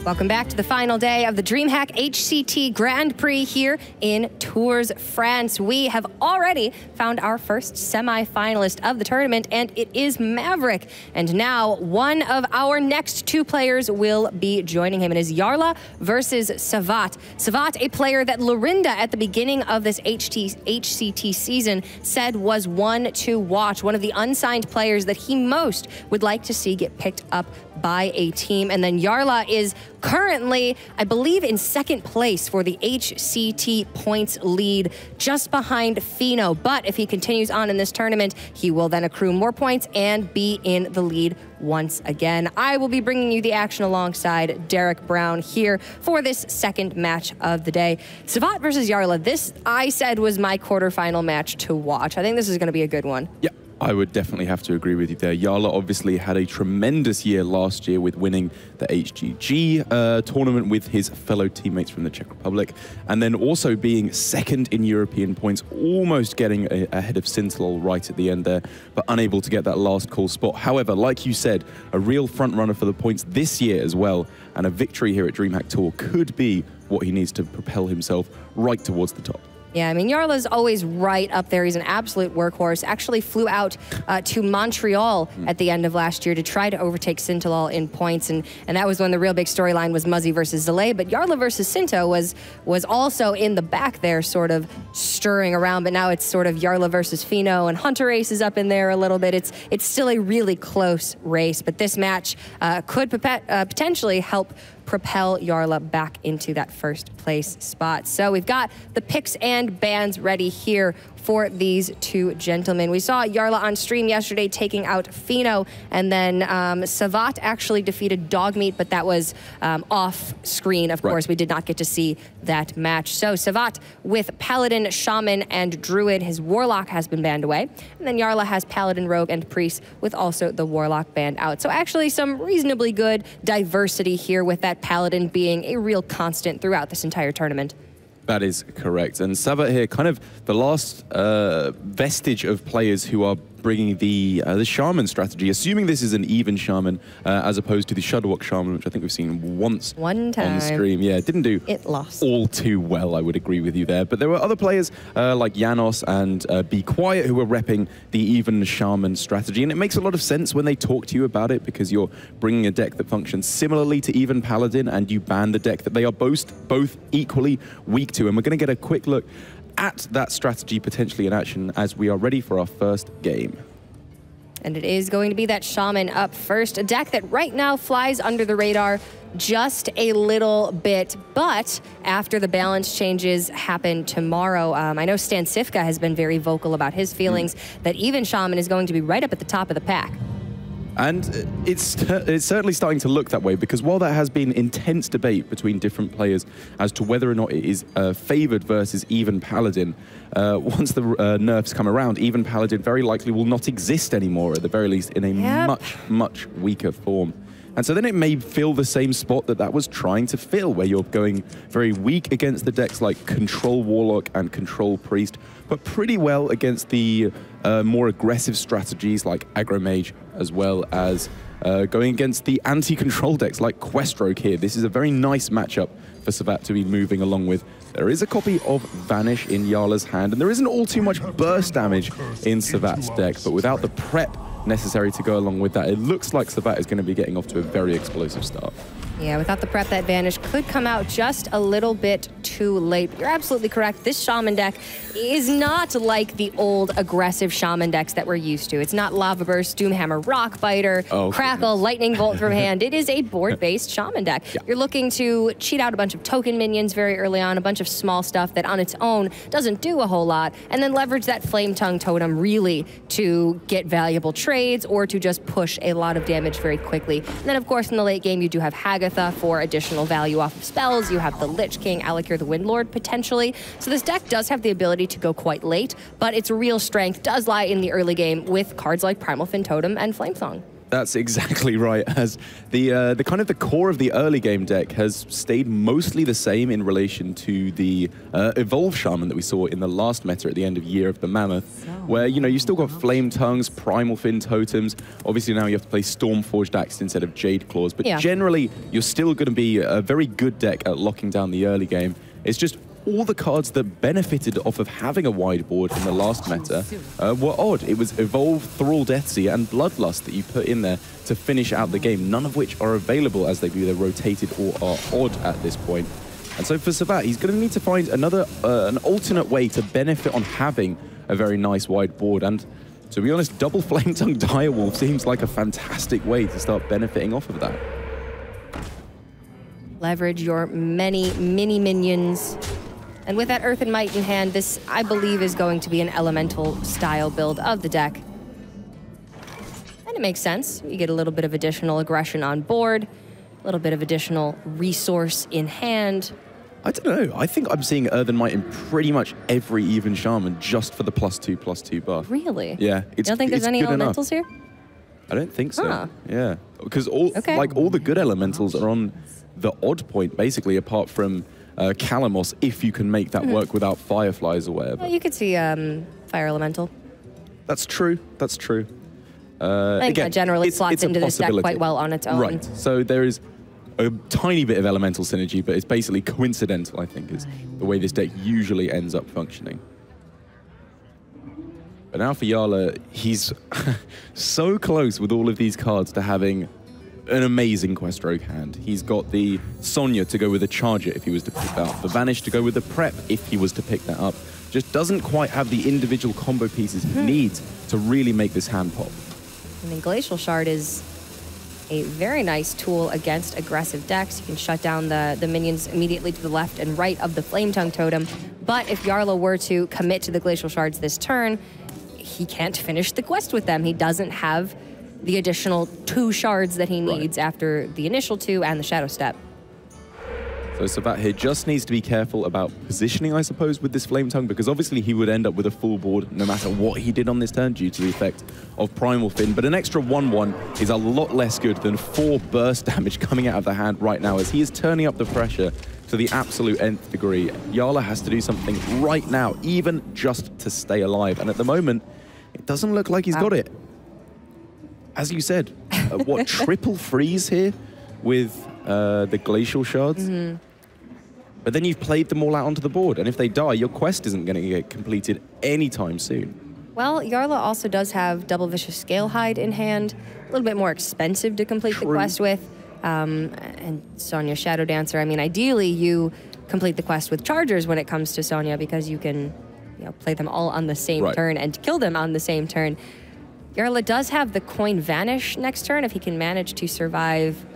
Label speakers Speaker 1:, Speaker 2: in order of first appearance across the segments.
Speaker 1: Welcome back to the final day of the DreamHack HCT Grand Prix here in Tours, France. We have already found our first semi-finalist of the tournament, and it is Maverick. And now one of our next two players will be joining him. It is Jarla versus Savvat. Savvat, a player that Lorinda at the beginning of this HCT season said was one to watch, one of the unsigned players that he most would like to see get picked up by a team. And then Jarla is currently, I believe, in second place for the HCT points lead, just behind Fino. But if he continues on in this tournament, he will then accrue more points and be in the lead once again. I will be bringing you the action alongside Derek Brown here for this second match of the day. Savvat versus Jarla. This, I said, was my quarterfinal match to watch. I think this is going to be a good one.
Speaker 2: Yeah. I would definitely have to agree with you there. Jarla obviously had a tremendous year last year with winning the HGG tournament with his fellow teammates from the Czech Republic, and then also being second in European points, almost getting ahead of Sintelol right at the end there, but unable to get that last call spot. However, like you said, a real front runner for the points this year as well, and a victory here at DreamHack Tour could be what he needs to propel himself right towards the top.
Speaker 1: Yeah, I mean, Jarla's always right up there. He's an absolute workhorse. Actually flew out to Montreal at the end of last year to try to overtake Sintelol in points, and that was when the real big storyline was Muzzy versus Delay. But Jarla versus Sinto was also in the back there, sort of stirring around. But now it's sort of Jarla versus Fino, and Hunter Ace is up in there a little bit. It's still a really close race, but this match could potentially help propel Jarla back into that first place spot. So we've got the picks and bans ready here for these two gentlemen. We saw Jarla on stream yesterday taking out Fino, and then Savvat actually defeated Dogmeat, but that was off screen, of course. We did not get to see that match. So Savvat with Paladin, Shaman, and Druid. His Warlock has been banned away. And then Jarla has Paladin, Rogue, and Priest, with also the Warlock banned out. So actually some reasonably good diversity here, with that Paladin being a real constant throughout this entire tournament.
Speaker 2: That is correct. And Savvat here, kind of the last vestige of players who are bringing the Shaman strategy, assuming this is an even Shaman, as opposed to the Shudderwock Shaman, which I think we've seen once
Speaker 1: one time
Speaker 2: on stream. Yeah, it didn't do all too well, I would agree with you there. But there were other players like Janos and Be Quiet who were repping the even Shaman strategy. And it makes a lot of sense when they talk to you about it, because you're bringing a deck that functions similarly to even Paladin, and you ban the deck that they are both equally weak to. And we're going to get a quick look at that strategy potentially in action as we are ready for our first game.
Speaker 1: And it is going to be that Shaman up first, a deck that right now flies under the radar just a little bit, but after the balance changes happen tomorrow, I know Stan Sifka has been very vocal about his feelings that even Shaman is going to be right up at the top of the pack.
Speaker 2: And it's certainly starting to look that way, because while there has been intense debate between different players as to whether or not it is favored versus even Paladin, once the nerfs come around, even Paladin very likely will not exist anymore, at the very least in a much weaker form. And so then it may fill the same spot that was trying to fill, where you're going very weak against the decks like Control Warlock and Control Priest, but pretty well against the more aggressive strategies like Aggro Mage, as well as going against the anti-control decks like Questroke here. This is a very nice matchup for Savvat to be moving along with. There is a copy of Vanish in Jarla's hand, and there isn't all too much burst damage in Savvat's deck, but without the prep necessary to go along with that, it looks like Savvat is going to be getting off to a very explosive start.
Speaker 1: Yeah, without the prep, that Vanish could come out just a little bit too late. But you're absolutely correct. This Shaman deck is not like the old aggressive Shaman decks that we're used to. It's not Lava Burst, Doomhammer, Rockbiter, Crackle, Lightning Bolt from hand. It is a board-based Shaman deck. Yeah. You're looking to cheat out a bunch of token minions very early on, a bunch of small stuff that on its own doesn't do a whole lot, and then leverage that Flame Tongue Totem really to get valuable trades or to just push a lot of damage very quickly. And then, of course, in the late game, you do have Hagatha for additional value off of spells. You have the Lich King, Alikir the Windlord, potentially. So this deck does have the ability to go quite late, but its real strength does lie in the early game with cards like Primal Fin Totem and Flamesong.
Speaker 2: That's exactly right. As the kind of the core of the early game deck has stayed mostly the same in relation to the Evolve Shaman that we saw in the last meta at the end of Year of the Mammoth, where, you know, you still got Flame Tongues, Primal Fin Totems. Obviously now you have to play Stormforged Axe instead of Jade Claws, but generally you're still going to be a very good deck at locking down the early game. It's just all the cards that benefited off of having a wide board in the last meta were odd. It was Evolve, Thrall Deathsea, and Bloodlust that you put in there to finish out the game, none of which are available as they've either rotated or are odd at this point. And so for Savvat, he's going to need to find another, an alternate way to benefit on having a very nice wide board. And to be honest, double Flame Tongue Direwolf seems like a fantastic way to start benefiting off of that.
Speaker 1: Leverage your many mini minions. And with that Earth and Might in hand, this, I believe, is going to be an elemental style build of the deck. And it makes sense. You get a little bit of additional aggression on board, a little bit of additional resource in hand.
Speaker 2: I don't know. I think I'm seeing Earth and Might in pretty much every even Shaman just for the +2/+2 buff.
Speaker 1: Really?
Speaker 2: Yeah.
Speaker 1: You don't think there's any elementals here?
Speaker 2: I don't think so. Yeah. Because all the good elementals are on the odd point, basically, apart from Calamos, if you can make that work without fireflies or whatever.
Speaker 1: Well, you could see Fire Elemental.
Speaker 2: That's true. That's true.
Speaker 1: I think that generally slots into this deck quite well on its own.
Speaker 2: Right. So there is a tiny bit of elemental synergy, but it's basically coincidental, I think, is the way this deck usually ends up functioning. But now for Jarla, he's so close with all of these cards to having an amazing Quest Rogue hand. He's got the Sonya to go with the Charger if he was to pick that up, the Vanish to go with the Prep if he was to pick that up. Just doesn't quite have the individual combo pieces he needs to really make this hand pop.
Speaker 1: And then Glacial Shard is a very nice tool against aggressive decks. You can shut down the minions immediately to the left and right of the Flame Tongue Totem. But if Jarla were to commit to the Glacial Shards this turn, he can't finish the quest with them. He doesn't have the additional 2 shards that he needs after the initial 2 and the Shadow Step.
Speaker 2: So Savvat here just needs to be careful about positioning, I suppose, with this Flame Tongue, because obviously he would end up with a full board no matter what he did on this turn due to the effect of Primal Fin. But an extra 1/1 is a lot less good than 4 burst damage coming out of the hand right now, as he is turning up the pressure to the absolute nth degree. Jarla has to do something right now, even just to stay alive. And at the moment, it doesn't look like he's got it. As you said, what, triple freeze here with the Glacial Shards? But then you've played them all out onto the board, and if they die, your quest isn't going to get completed anytime soon.
Speaker 1: Well, Jarla also does have double Vicious Scalehide in hand, a little bit more expensive to complete the quest with. And Sonya Shadow Dancer, I mean, ideally you complete the quest with Chargers when it comes to Sonya, because you can, you know, play them all on the same turn and kill them on the same turn. Jarla does have the Coin Vanish next turn if he can manage to survive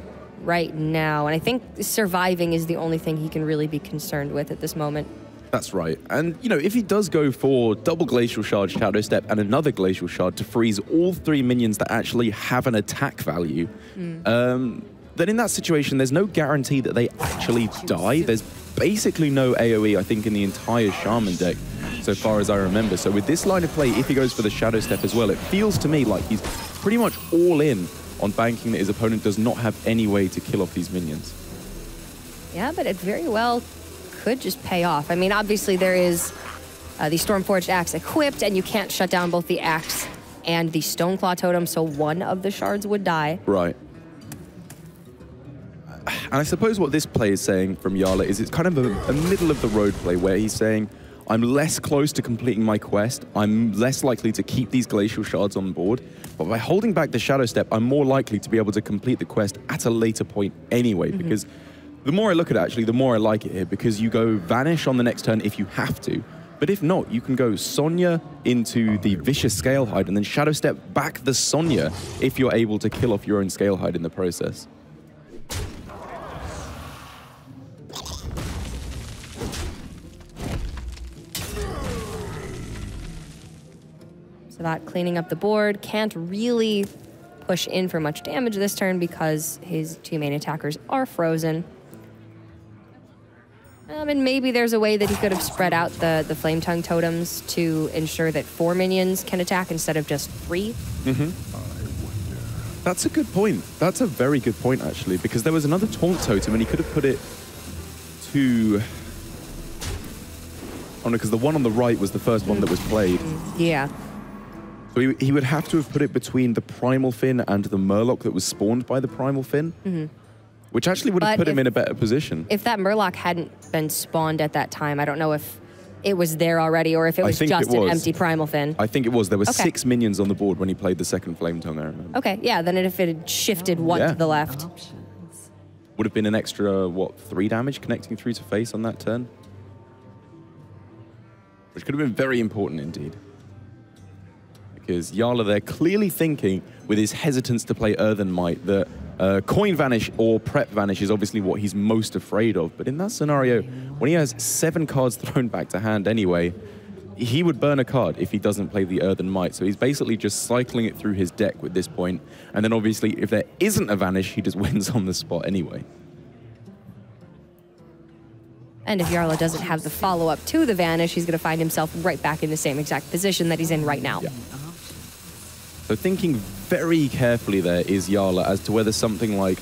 Speaker 1: right now. And I think surviving is the only thing he can really be concerned with at this moment.
Speaker 2: That's right. And, you know, if he does go for double Glacial Shard, Shadow Step, and another Glacial Shard to freeze all 3 minions that actually have an attack value, then in that situation, there's no guarantee that they actually die. There's basically no AoE, I think, in the entire Shaman deck, so far as I remember. So with this line of play, if he goes for the Shadow Step as well, it feels to me like he's pretty much all in on banking that his opponent does not have any way to kill off these minions.
Speaker 1: Yeah, but it very well could just pay off. I mean, obviously there is the Stormforged Axe equipped, and you can't shut down both the Axe and the Stoneclaw Totem, so one of the shards would die.
Speaker 2: Right. And I suppose what this play is saying from Jarla is it's kind of a middle of the road play where he's saying, I'm less close to completing my quest, I'm less likely to keep these Glacial Shards on board, but by holding back the Shadow Step, I'm more likely to be able to complete the quest at a later point anyway, because the more I look at it, actually, the more I like it here, because you go Vanish on the next turn if you have to, but if not, you can go Sonya into the Vicious Scalehide and then Shadow Step back the Sonya if you're able to kill off your own Scalehide in the process.
Speaker 1: Savvat cleaning up the board, can't really push in for much damage this turn because his 2 main attackers are frozen. And maybe there's a way that he could have spread out the Flame Tongue Totems to ensure that 4 minions can attack instead of just 3.
Speaker 2: That's a good point. That's a very good point, actually, because there was another taunt totem, and he could have put it to... Oh, no, because the one on the right was the first one that was played.
Speaker 1: Yeah.
Speaker 2: So he would have to have put it between the Primal Fin and the Murloc that was spawned by the Primal Fin, which actually would have put him in a better position.
Speaker 1: If that Murloc hadn't been spawned at that time, I don't know if it was there already or if it was just an empty Primal Fin.
Speaker 2: I think it was. There were 6 minions on the board when he played the second Flame Tongue, I remember.
Speaker 1: Okay, yeah, then if it had shifted one to the left.
Speaker 2: Would have been an extra, what, 3 damage connecting through to face on that turn? Which could have been very important indeed. Because Jarla there clearly thinking, with his hesitance to play Earthen Might, that Coin Vanish or Prep Vanish is obviously what he's most afraid of. But in that scenario, when he has 7 cards thrown back to hand anyway, he would burn a card if he doesn't play the Earthen Might. So he's basically just cycling it through his deck with this point. And then obviously, if there isn't a Vanish, he just wins on the spot anyway.
Speaker 1: And if Jarla doesn't have the follow-up to the Vanish, he's going to find himself right back in the same exact position that he's in right now.
Speaker 2: Yeah. So thinking very carefully there is Jarla as to whether something like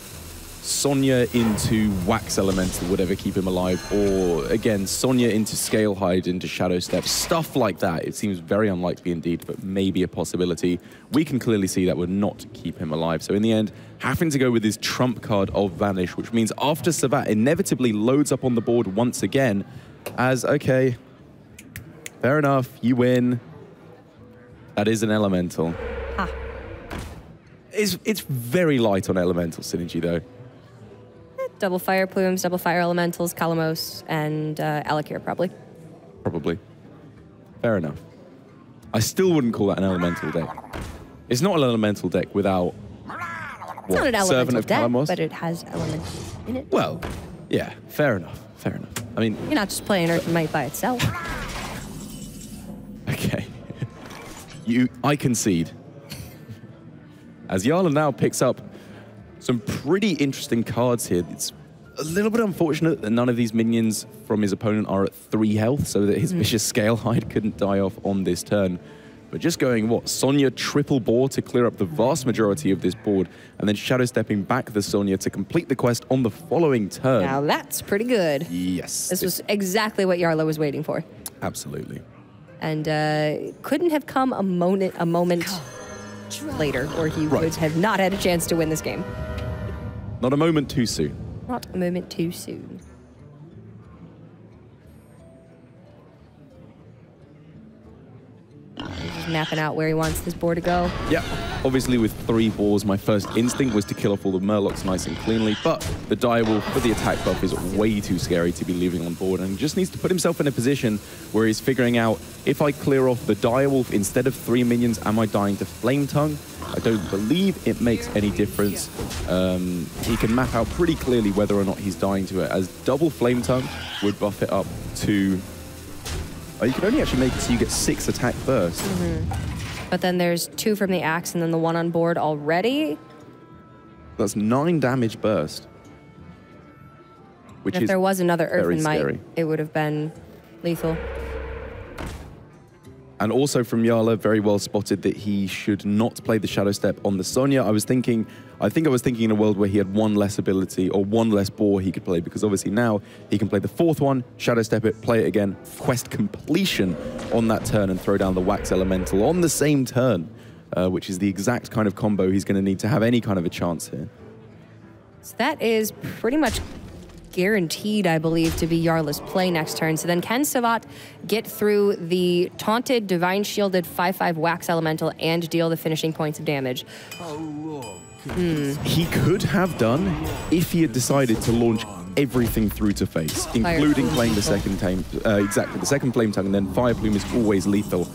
Speaker 2: Sonya into Wax Elemental would ever keep him alive, or again, Sonya into Scale Hide, into Shadow Step, stuff like that. It seems very unlikely indeed, but maybe a possibility. We can clearly see that would not keep him alive. So in the end, having to go with his trump card of Vanish, which means after Savvat inevitably loads up on the board once again as, okay, fair enough, you win. That is an Elemental.
Speaker 1: Ah.
Speaker 2: It's very light on Elemental synergy, though.
Speaker 1: Double Fire Plumes, double Fire Elementals, Kalamos, and Alakir, probably.
Speaker 2: Probably. Fair enough. I still wouldn't call that an Elemental deck. It's not an Elemental deck without...
Speaker 1: It's not an Elemental deck,
Speaker 2: Kalamos?
Speaker 1: but it has Elementals in it.
Speaker 2: Well, yeah, fair enough. Fair enough. I mean...
Speaker 1: You're not just playing Earth and Might by itself.
Speaker 2: Okay. I concede. As Jarla now picks up some pretty interesting cards here. It's a little bit unfortunate that none of these minions from his opponent are at 3 health, so that his Vicious Scale Hide couldn't die off on this turn. But just going, what, Sonya triple boar to clear up the vast majority of this board, and then Shadow Stepping back the Sonya to complete the quest on the following turn.
Speaker 1: Now that's pretty good.
Speaker 2: Yes.
Speaker 1: This was exactly what Jarla was waiting for.
Speaker 2: Absolutely.
Speaker 1: And couldn't have come a moment later, or he would have not had a chance to win this game.
Speaker 2: Not a moment too soon.
Speaker 1: Not a moment too soon. He's just mapping out where he wants this board to go.
Speaker 2: Yeah, obviously with 3 boars, my first instinct was to kill off all the Murlocs nice and cleanly, but the Direwolf for the attack buff is way too scary to be leaving on board, and he just needs to put himself in a position where he's figuring out, if I clear off the Direwolf instead of 3 minions, am I dying to Flame Tongue? I don't believe it makes any difference. He can map out pretty clearly whether or not he's dying to it, as double Flame Tongue would buff it up to... you can only actually make it so you get 6 attack burst.
Speaker 1: But then there's 2 from the axe and then the 1 on board already.
Speaker 2: That's 9 damage burst. Which
Speaker 1: if there was another Earth and Might,
Speaker 2: scary.
Speaker 1: it would have been lethal.
Speaker 2: And also from Jarla, very well spotted that he should not play the Shadow Step on the Sonya. I think I was thinking in a world where he had 1 less ability or 1 less boar he could play, because obviously now he can play the 4th one, Shadow Step it, play it again, quest completion on that turn and throw down the Wax Elemental on the same turn, which is the exact kind of combo he's going to need to have any kind of a chance here.
Speaker 1: So that is pretty much guaranteed, I believe, to be Jarla's play next turn. So then can Savvat get through the taunted, divine shielded 5/5 Wax Elemental and deal the finishing points of damage?
Speaker 2: He could have done if he had decided to launch everything through to face, including playing the second the second Flame Tongue, and then Fire Plume is always lethal.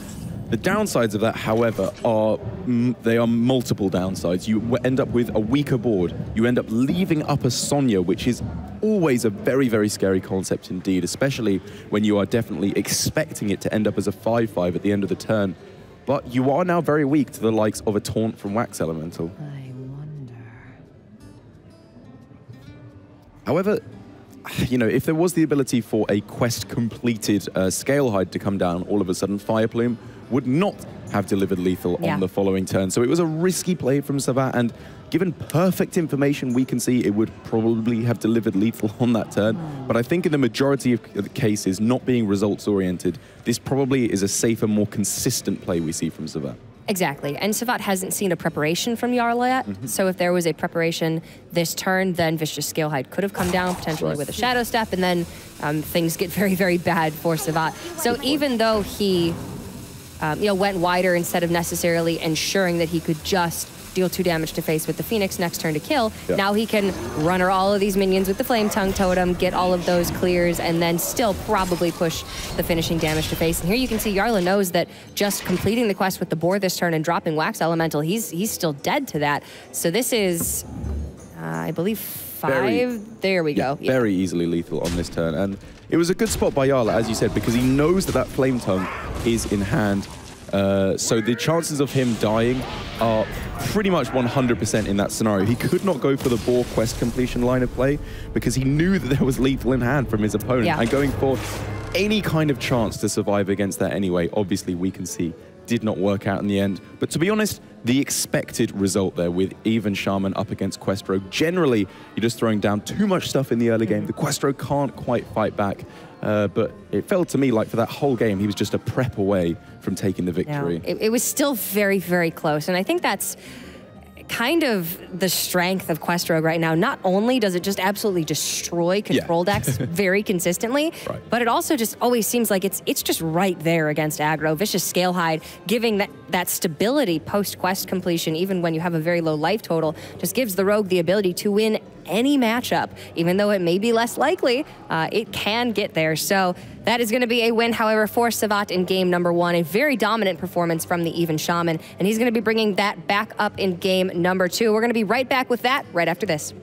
Speaker 2: The downsides of that, however, are multiple downsides. You end up with a weaker board. You end up leaving up a Sonya, which is always a very, very scary concept indeed, especially when you are definitely expecting it to end up as a 5/5 at the end of the turn. But you are now very weak to the likes of a taunt from Wax Elemental.
Speaker 3: I wonder.
Speaker 2: However, you know, if there was the ability for a quest completed Scale Hide to come down all of a sudden, Fire Plume would not have delivered lethal
Speaker 1: Yeah.
Speaker 2: on the following turn. So it was a risky play from Savvat, and given perfect information, we can see it would probably have delivered lethal on that turn. But I think in the majority of the cases, not being results-oriented, this probably is a safer, more consistent play we see from Savvat.
Speaker 1: Exactly, and Savvat hasn't seen a preparation from Jarla yet, so if there was a preparation this turn, then Vicious Scalehide could have come down, potentially with a Shadow Step, and then things get very, very bad for Savvat. So even though he went wider instead of necessarily ensuring that he could just deal 2 damage to face with the Phoenix next turn to kill.
Speaker 2: Yeah.
Speaker 1: Now he can run all of these minions with the Flame Tongue Totem, get all of those clears, and then still probably push the finishing damage to face. And here you can see Jarla knows that just completing the quest with the boar this turn and dropping Wax Elemental, he's still dead to that. So this is, I believe, 5. There we go.
Speaker 2: Very easily lethal on this turn. And it was a good spot by Jarla, as you said, because he knows that that Flame Tongue is in hand. So the chances of him dying are pretty much 100% in that scenario. He could not go for the boar quest completion line of play because he knew that there was lethal in hand from his opponent.
Speaker 1: Yeah.
Speaker 2: And going for any kind of chance to survive against that anyway, obviously we can see did not work out in the end. But to be honest, the expected result there with even Shaman up against Quest Rogue. Generally, you're just throwing down too much stuff in the early game. The Quest Rogue can't quite fight back. But it felt to me like for that whole game, he was just a prep away from taking the victory.
Speaker 1: No, it was still very, very close. And I think that's kind of the strength of Quest Rogue right now. Not only does it just absolutely destroy control decks very consistently, but it also just always seems like it's just right there against aggro. Vicious Scalehide, giving that stability post-quest completion, even when you have a very low life total, just gives the Rogue the ability to win any matchup. Even though it may be less likely, it can get there. So that is going to be a win, however, for Savvat in game number 1. A very dominant performance from the Even Shaman, and he's going to be bringing that back up in game number 2. We're going to be right back with that right after this.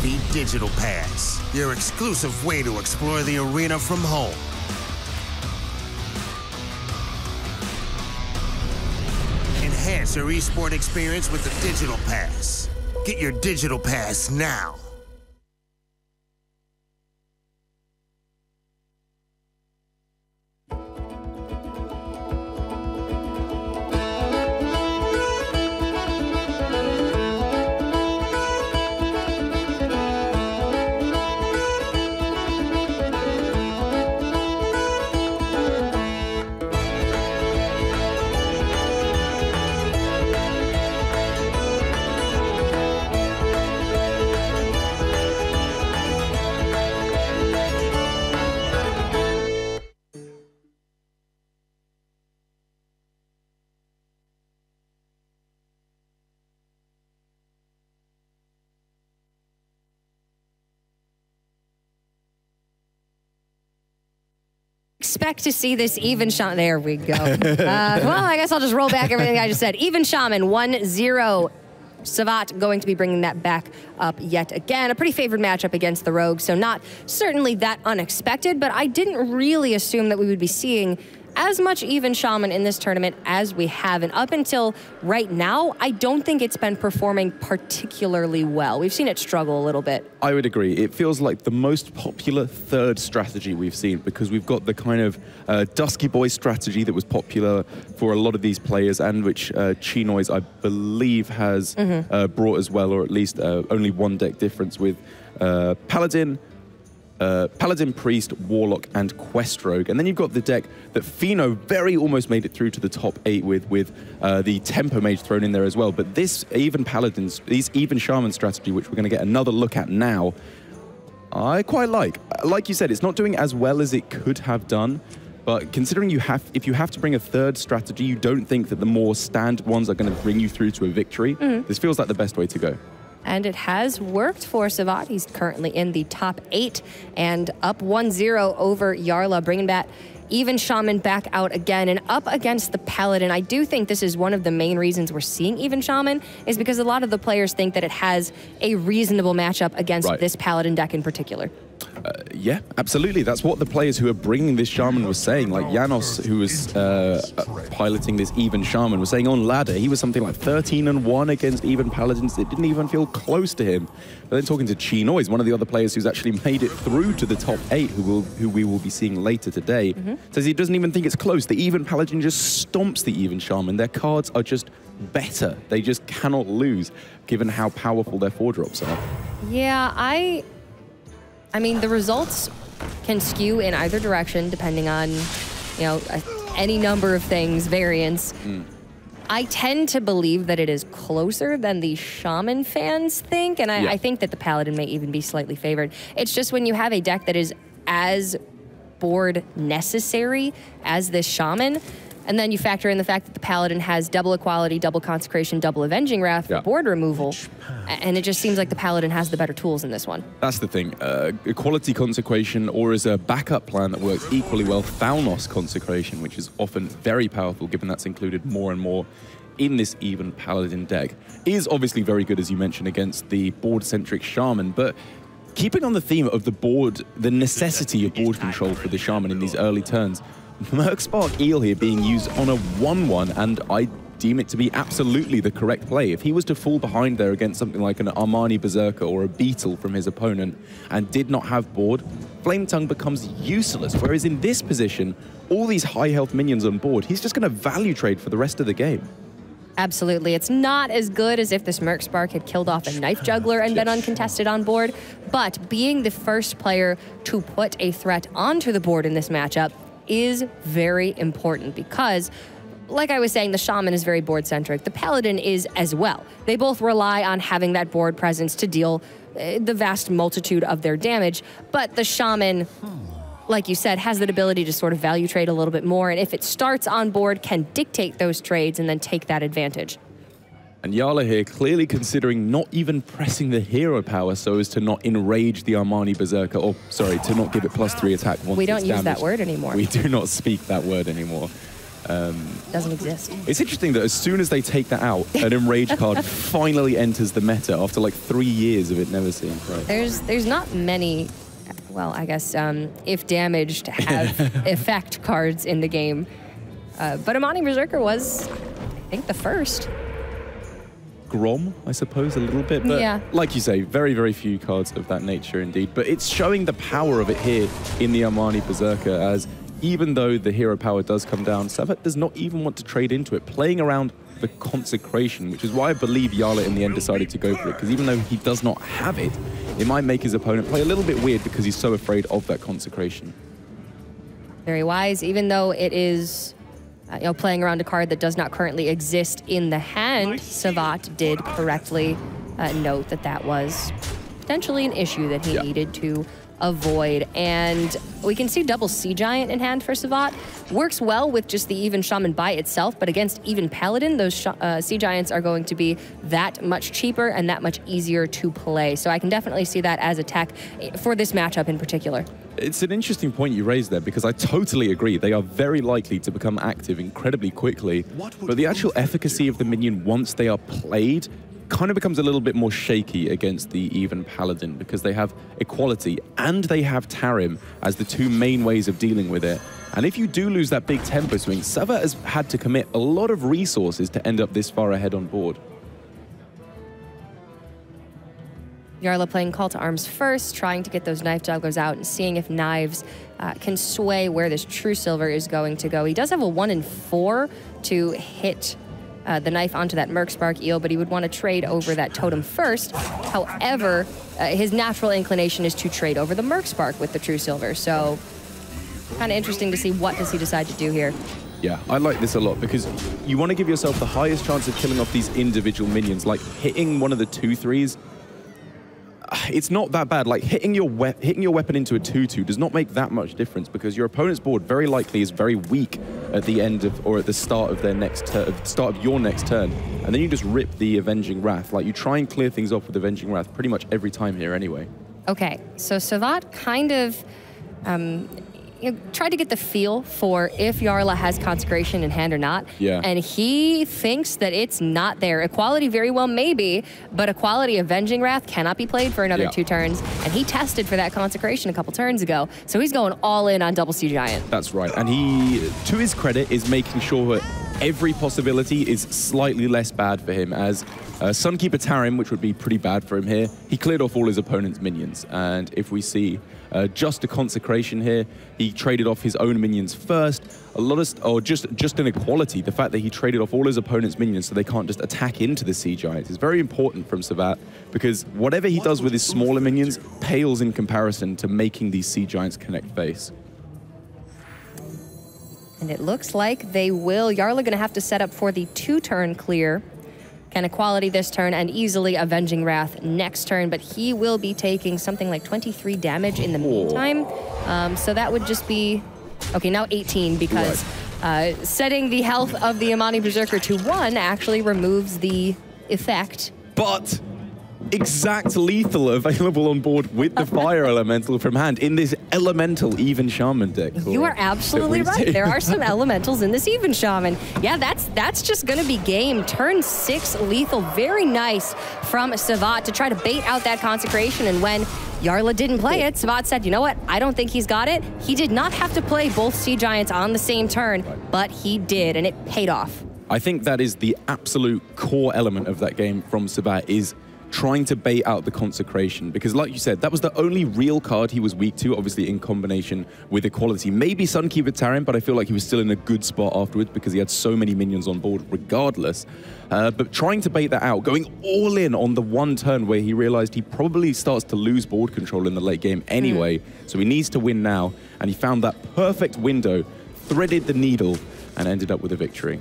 Speaker 3: The Digital Pass, your exclusive way to explore the arena from home. Enhance your esport experience with the Digital Pass. Get your Digital Pass now.
Speaker 1: Expect to see this Even Shaman. There we go. Well, I guess I'll just roll back everything I just said. Even Shaman, 1-0. Savvat going to be bringing that back up yet again. A pretty favored matchup against the Rogue, so not certainly that unexpected, but I didn't really assume that we would be seeing as much Even Shaman in this tournament as we have. And up until right now, I don't think it's been performing particularly well. We've seen it struggle a little bit.
Speaker 2: I would agree. It feels like the most popular third strategy we've seen, because we've got the kind of Dusky Boy strategy that was popular for a lot of these players, and which Chi Noise, I believe, has brought as well, or at least only one deck difference with Paladin, Priest, Warlock, and Quest Rogue. And then you've got the deck that Fino very almost made it through to the top 8 with the Tempo Mage thrown in there as well. But this Even Shaman strategy, which we're going to get another look at now, I quite like. Like you said, it's not doing as well as it could have done, but considering if you have to bring a third strategy, you don't think that the more standard ones are going to bring you through to a victory. This feels like the best way to go.
Speaker 1: And it has worked for Savvat. He's currently in the top 8 and up 1-0 over Jarla, bringing that even Shaman back out again and up against the Paladin. I do think this is one of the main reasons we're seeing even Shaman, is because a lot of the players think that it has a reasonable matchup against this Paladin deck in particular.
Speaker 2: Yeah, absolutely. That's what the players who are bringing this Shaman were saying. Like Janos, who was piloting this even Shaman, was saying on ladder, he was something like 13-1 against even Paladins. It didn't even feel close to him. But then talking to Chi Noise, one of the other players who's actually made it through to the top 8, who we will be seeing later today, says he doesn't even think it's close. The even Paladin just stomps the even Shaman. Their cards are just better. They just cannot lose, given how powerful their 4-drops are.
Speaker 1: Yeah, I mean, the results can skew in either direction depending on, you know, any number of things, variance. I tend to believe that it is closer than the Shaman fans think, and I think that the Paladin may even be slightly favored. It's just when you have a deck that is as board necessary as this Shaman, and then you factor in the fact that the Paladin has double Equality, double Consecration, double Avenging Wrath for board removal, and it just seems like the Paladin has the better tools in this one.
Speaker 2: That's the thing. Equality Consecration, or as a backup plan that works equally well, Thalnos Consecration, which is often very powerful, given that's included more and more in this even Paladin deck, is obviously very good, as you mentioned, against the board-centric Shaman, but keeping on the theme of the board, the necessity of board control for the Shaman in these early turns, Mercspark Eel here being used on a 1-1, and I deem it to be absolutely the correct play. If he was to fall behind there against something like an Armani Berserker or a Beetle from his opponent and did not have board, Flame Tongue becomes useless, whereas in this position, all these high health minions on board, he's just going to value trade for the rest of the game.
Speaker 1: Absolutely. It's not as good as if this Mercspark had killed off a Knife Juggler and been uncontested on board, but being the first player to put a threat onto the board in this matchup is very important because, like I was saying, the Shaman is very board-centric. The Paladin is as well. They both rely on having that board presence to deal the vast multitude of their damage, but the Shaman, like you said, has that ability to sort of value trade a little bit more, and if it starts on board, can dictate those trades and then take that advantage.
Speaker 2: And Jarla here clearly considering not even pressing the hero power so as to not enrage the Armani Berserker, or sorry, to not give it +3 attack once
Speaker 1: We don't
Speaker 2: it's
Speaker 1: use
Speaker 2: damaged.
Speaker 1: that word anymore.
Speaker 2: We do not speak that word anymore.
Speaker 1: Doesn't exist.
Speaker 2: It's interesting that as soon as they take that out, an enrage card finally enters the meta after like 3 years of it never seeing play.
Speaker 1: There's not many, well, I guess, if damaged, have effect cards in the game. But Armani Berserker was, I think, the first.
Speaker 2: Grom, I suppose, a little bit, but like you say, very, very few cards of that nature indeed. But it's showing the power of it here in the Armani Berserker, as even though the hero power does come down, Savvat does not even want to trade into it, playing around the Consecration, which is why I believe Jarla in the end decided to go for it, because even though he does not have it, it might make his opponent play a little bit weird because he's so afraid of that Consecration.
Speaker 1: Very wise, even though it is playing around a card that does not currently exist in the hand. Savvat did correctly note that that was potentially an issue that he needed to avoid. And we can see double Sea Giant in hand for Savvat. Works well with just the even Shaman by itself, but against even Paladin, those Sea Giants are going to be that much cheaper and that much easier to play. So I can definitely see that as a tech for this matchup in particular.
Speaker 2: It's an interesting point you raised there, because I totally agree. They are very likely to become active incredibly quickly, but the actual efficacy of the minion once they are played kind of becomes a little bit more shaky against the even Paladin, because they have Equality and they have Tarim as the two main ways of dealing with it. And if you do lose that big tempo swing, Savvat has had to commit a lot of resources to end up this far ahead on board.
Speaker 1: Jarla playing Call to Arms first, trying to get those Knife Jugglers out and seeing if Knives can sway where this True Silver is going to go. He does have a 1 in 4 to hit the knife onto that Mercspark Eel, but he would want to trade over that Totem first. However, his natural inclination is to trade over the Mercspark with the True Silver. So kind of interesting to see what does he decide to do here.
Speaker 2: Yeah, I like this a lot, because you want to give yourself the highest chance of killing off these individual minions, like hitting one of the 2/3s. it's not that bad. Like hitting your weapon into a 2/2 does not make that much difference because your opponent's board very likely is very weak at the end of or at the start of their next start of your next turn, and then you just rip the Avenging Wrath. Like you try and clear things off with Avenging Wrath pretty much every time here anyway.
Speaker 1: Okay, so Savvat kind of tried to get the feel for if Jarla has Consecration in hand or not.
Speaker 2: Yeah.
Speaker 1: And he thinks that it's not there. Equality very well maybe, but Equality Avenging Wrath cannot be played for another 2 turns. And he tested for that Consecration a couple turns ago. So he's going all in on Double Sea Giant.
Speaker 2: That's right. And he, to his credit, is making sure that every possibility is slightly less bad for him, as Sunkeeper Tarim, which would be pretty bad for him here, he cleared off all his opponent's minions. And if we see just a Consecration here, he traded off his own minions first. A lot of, or just an equality, the fact that he traded off all his opponent's minions so they can't just attack into the Sea Giants is very important from Savvat, because whatever he does with his smaller minions pales in comparison to making these Sea Giants connect face.
Speaker 1: And it looks like they will. Jarla going to have to set up for the 2-turn clear. Can Equality this turn and easily Avenging Wrath next turn, but he will be taking something like 23 damage in the meantime. So that would just be, okay, now 18 because setting the health of the Amani Berserker to 1 actually removes the effect.
Speaker 2: But exact lethal available on board with the Fire Elemental from hand in this Elemental Even Shaman deck.
Speaker 1: You are absolutely right. There are some Elementals in this Even Shaman. Yeah, that's just going to be game. Turn 6 lethal. Very nice from Savvat to try to bait out that Consecration. And when Jarla didn't play it, Savvat said, you know what? I don't think he's got it. He did not have to play both Sea Giants on the same turn, but he did, and it paid off.
Speaker 2: I think that is the absolute core element of that game from Savvat, is trying to bait out the Consecration, because like you said, that was the only real card he was weak to, obviously in combination with Equality. Maybe Sunkeeper Tarim, but I feel like he was still in a good spot afterwards because he had so many minions on board regardless. But trying to bait that out, going all in on the 1 turn where he realized he probably starts to lose board control in the late game anyway, so he needs to win now, and he found that perfect window, threaded the needle, and ended up with a victory.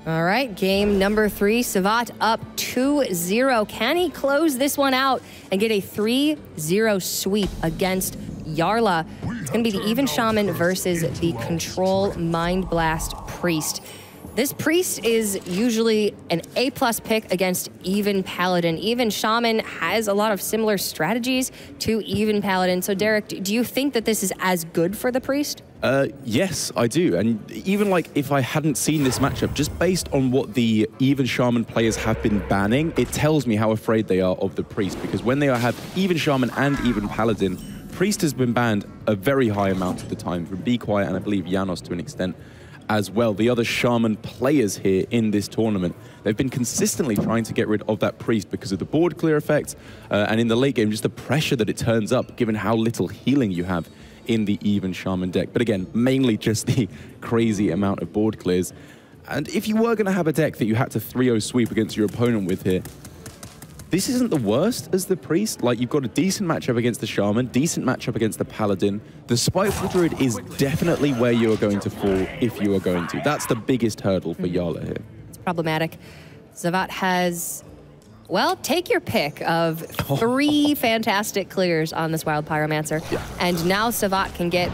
Speaker 1: All right, game number 3, Savvat up 2-0. Can he close this one out and get a 3-0 sweep against Jarla? It's going to be the Even Shaman versus the Control Mind Blast Priest. This Priest is usually an A+ pick against Even Paladin. Even Shaman has a lot of similar strategies to Even Paladin. So Derek, do you think that this is as good for the Priest?
Speaker 2: Yes, I do. And even like if I hadn't seen this matchup, just based on what the Even Shaman players have been banning, it tells me how afraid they are of the Priest, because when they have Even Shaman and Even Paladin, Priest has been banned a very high amount of the time from Be Quiet and I believe Janos to an extent as well. The other Shaman players here in this tournament, they've been consistently trying to get rid of that Priest because of the board clear effect, and in the late game, just the pressure that it turns up given how little healing you have in the Even Shaman deck. But again, mainly just the crazy amount of board clears. And if you were going to have a deck that you had to 3-0 sweep against your opponent with here, this isn't the worst as the Priest. Like, you've got a decent matchup against the Shaman, decent matchup against the Paladin. The Spiteful Druid is definitely where you are going to fall if you are going to. That's the biggest hurdle for Jarla here.
Speaker 1: It's problematic. Savvat has, well, take your pick of 3 fantastic clears on this Wild Pyromancer. Yeah. And now Savvat can get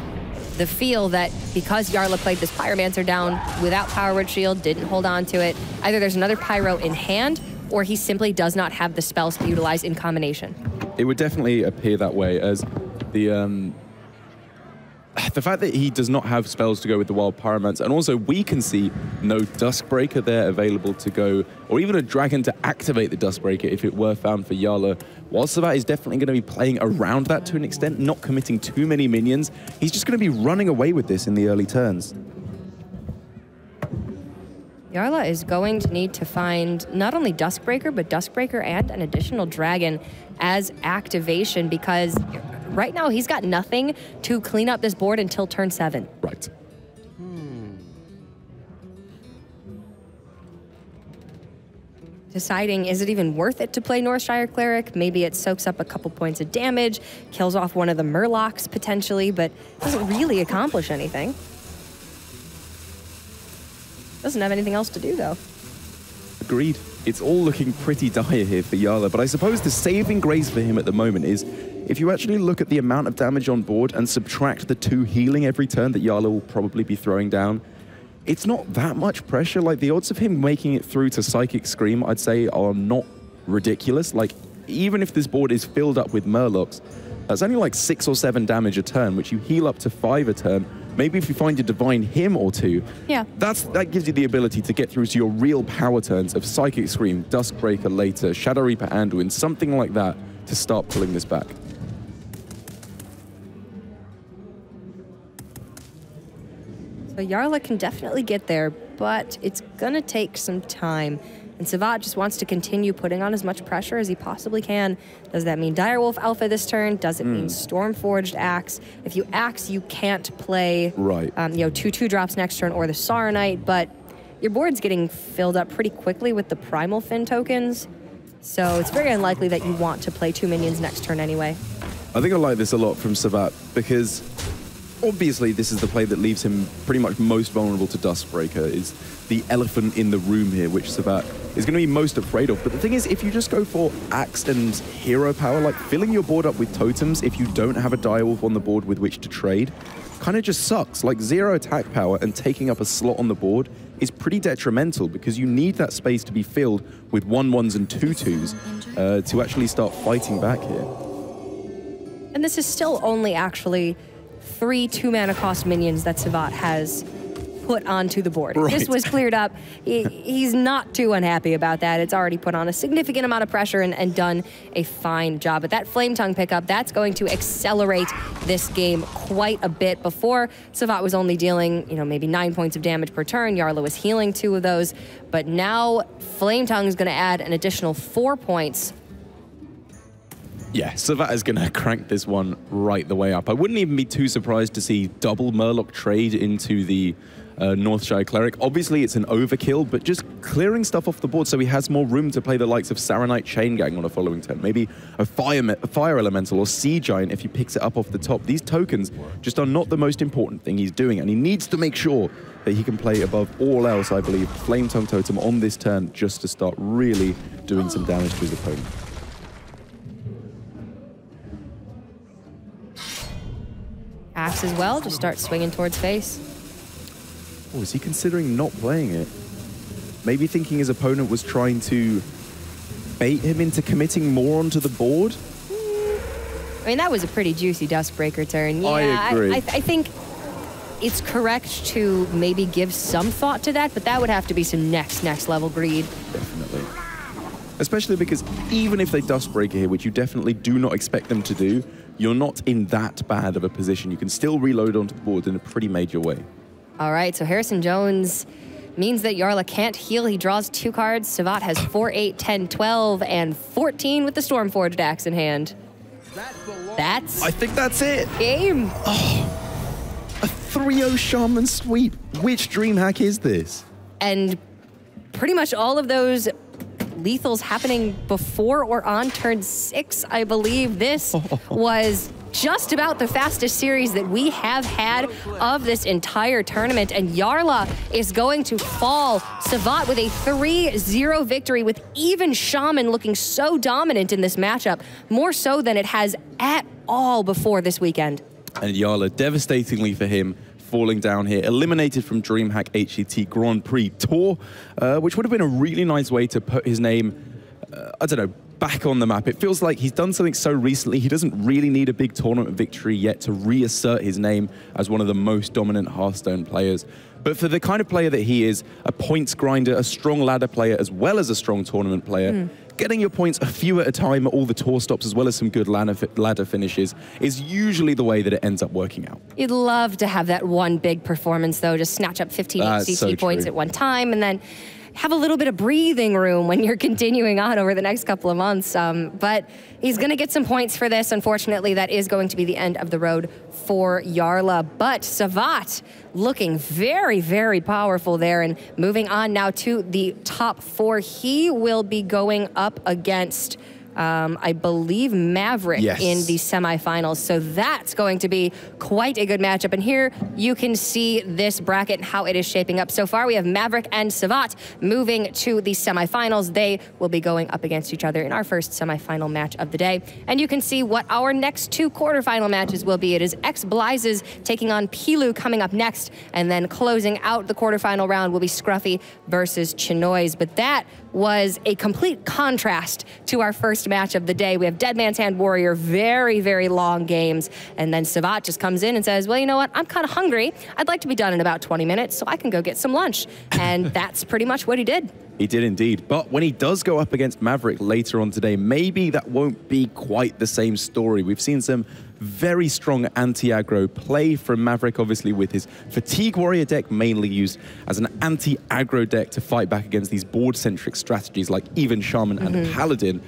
Speaker 1: the feel that because Jarla played this Pyromancer down without Power Word Shield, didn't hold on to it, either there's another Pyro in hand, or he simply does not have the spells to utilize in combination. It
Speaker 2: would definitely appear that way, as the fact that he does not have spells to go with the Wild Pyromancer, and also we can see no Duskbreaker there available to go, or even a Dragon to activate the Duskbreaker if it were found for Jarla. While Savvat is definitely going to be playing around that to an extent, not committing too many minions, he's just going to be running away with this in the early turns.
Speaker 1: Jarla is going to need to find not only Duskbreaker, but Duskbreaker and an additional Dragon as activation, because right now he's got nothing to clean up this board until turn 7.
Speaker 2: Right.
Speaker 1: Deciding, is it even worth it to play Northshire Cleric? Maybe it soaks up a couple points of damage, kills off one of the Murlocs potentially, but doesn't really accomplish anything. Doesn't have anything else to do, though.
Speaker 2: greed. It's all looking pretty dire here for Jarla, but I suppose the saving grace for him at the moment is if you actually look at the amount of damage on board and subtract the 2 healing every turn that Jarla will probably be throwing down, it's not that much pressure. Like, the odds of him making it through to Psychic Scream, I'd say, are not ridiculous. Like, even if this board is filled up with Murlocs, that's only like 6 or 7 damage a turn, which you heal up to 5 a turn. Maybe if you find a Divine Hymn or 2,
Speaker 1: yeah,
Speaker 2: that gives you the ability to get through to your real power turns of Psychic Scream, Duskbreaker later, Shadow Reaper Anduin, something like that to start pulling this back.
Speaker 1: So Jarla can definitely get there, but it's gonna take some time. And Savvat just wants to continue putting on as much pressure as he possibly can. Does that mean Direwolf Alpha this turn? Does it mean Stormforged Axe? If you Axe, you can't play
Speaker 2: right.
Speaker 1: 2/2 drops next turn or the Saronite, but your board's getting filled up pretty quickly with the Primal Fin tokens. So it's very unlikely that you want to play 2 minions next turn anyway.
Speaker 2: I think I like this a lot from Savvat because obviously this is the play that leaves him pretty much most vulnerable to Duskbreaker, is the elephant in the room here, which Savvat is going to be most afraid of. But the thing is, if you just go for Axe and Hero Power, like filling your board up with totems if you don't have a Direwolf on the board with which to trade, kind of just sucks. Like, 0 attack power and taking up a slot on the board is pretty detrimental because you need that space to be filled with 1/1s and 2/2s to actually start fighting back here.
Speaker 1: And this is still only actually 3 2-mana cost minions that Savvat has put onto the board.
Speaker 2: Right.
Speaker 1: This was cleared up. He's not too unhappy about that. It's already put on a significant amount of pressure and done a fine job. But that Flame Tongue pickup, that's going to accelerate this game quite a bit. Before, Savvat was only dealing, maybe 9 points of damage per turn. Jarla was healing 2 of those. But now, Flame Tongue is going to add an additional 4 points.
Speaker 2: Yeah, Savvat is going to crank this one right the way up. I wouldn't even be too surprised to see double Murloc trade into the Northshire Cleric. Obviously, it's an overkill, but just clearing stuff off the board so he has more room to play the likes of Saronite Chain Gang on a following turn. Maybe a Fire Elemental or Sea Giant if he picks it up off the top. These tokens just are not the most important thing he's doing, and he needs to make sure that he can play above all else, I believe, Flame Tongue Totem on this turn just to start really doing some damage to his opponent.
Speaker 1: Axe as well, just start swinging towards face.
Speaker 2: Oh, is he considering not playing it? Maybe thinking his opponent was trying to bait him into committing more onto the board?
Speaker 1: I mean, that was a pretty juicy Duskbreaker turn. Yeah,
Speaker 2: I agree.
Speaker 1: I think it's correct to maybe give some thought to that, but that would have to be some next level greed.
Speaker 2: Definitely. Especially because even if they Duskbreaker here, which you definitely do not expect them to do, you're not in that bad of a position. You can still reload onto the board in a pretty major way.
Speaker 1: All right, so Harrison Jones means that Jarla can't heal. He draws 2 cards. Savvat has 4, 8, 10, 12, and 14 with the Stormforged Axe in hand. That's...
Speaker 2: I think that's it.
Speaker 1: Game.
Speaker 2: Oh, a 3-0 Shaman sweep. Which DreamHack is this?
Speaker 1: And pretty much all of those lethals happening before or on turn 6, I believe. This was just about the fastest series that we have had of this entire tournament, and Jarla is going to fall. Savvat with a 3-0 victory, with even Shaman looking so dominant in this matchup, more so than it has at all before this weekend.
Speaker 2: And Jarla, devastatingly for him, falling down here, eliminated from DreamHack HCT Grand Prix Tour, which would have been a really nice way to put his name, I don't know, back on the map. It feels like he's done something so recently, he doesn't really need a big tournament victory yet to reassert his name as one of the most dominant Hearthstone players. But for the kind of player that he is, a points grinder, a strong ladder player, as well as a strong tournament player, getting your points a few at a time at all the tour stops, as well as some good ladder finishes, is usually the way that it ends up working out.
Speaker 1: You'd love to have that one big performance, though, just snatch up 15 HCT points at one time, and then have a little bit of breathing room when you're continuing on over the next couple of months. But he's going to get some points for this. Unfortunately, that is going to be the end of the road for Jarla. But Savvat looking very, very powerful there. And moving on now to the top 4, he will be going up against I believe, Maverick in the semifinals. So that's going to be quite a good matchup. And here you can see this bracket and how it is shaping up. So far, we have Maverick and Savvat moving to the semifinals. They will be going up against each other in our first semifinal match of the day. And you can see what our next 2 quarterfinal matches will be. It is X-Blizes taking on Pilu coming up next. And then closing out the quarterfinal round will be Scruffy versus Chinoise. But that was a complete contrast to our first match of the day. We have Dead Man's Hand Warrior, very, very long games. And then Savvat just comes in and says, well, you know what? I'm kind of hungry. I'd like to be done in about 20 minutes so I can go get some lunch. And that's pretty much what he did.
Speaker 2: He did indeed. But when he does go up against Maverick later on today, maybe that won't be quite the same story. We've seen some very strong anti-aggro play from Maverick, obviously with his Fatigue Warrior deck mainly used as an anti-aggro deck to fight back against these board-centric strategies like even Shaman and Paladin.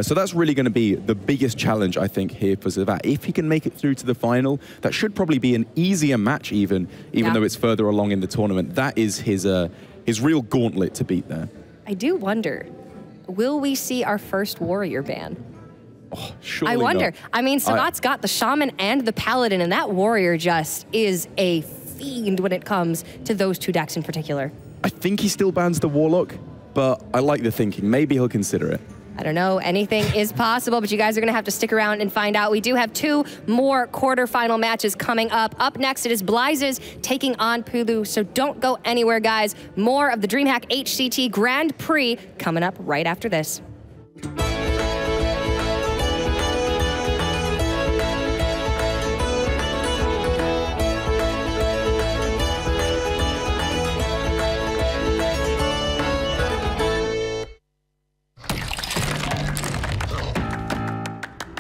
Speaker 2: So that's really going to be the biggest challenge, I think, here for Savvat. If he can make it through to the final, that should probably be an easier match even though it's further along in the tournament. That is his real gauntlet to beat there.
Speaker 1: I do wonder, will we see our first Warrior ban?
Speaker 2: Oh, surely
Speaker 1: I wonder.
Speaker 2: not.
Speaker 1: I mean, Savvat's got the Shaman and the Paladin, and that Warrior just is a fiend when it comes to those 2 decks in particular.
Speaker 2: I think he still bans the Warlock, but I like the thinking. Maybe he'll consider it.
Speaker 1: I don't know. Anything is possible, but you guys are going to have to stick around and find out. We do have 2 more quarterfinal matches coming up. Up next, it is Blizes taking on Pilu, so don't go anywhere, guys. More of the DreamHack HCT Grand Prix coming up right after this.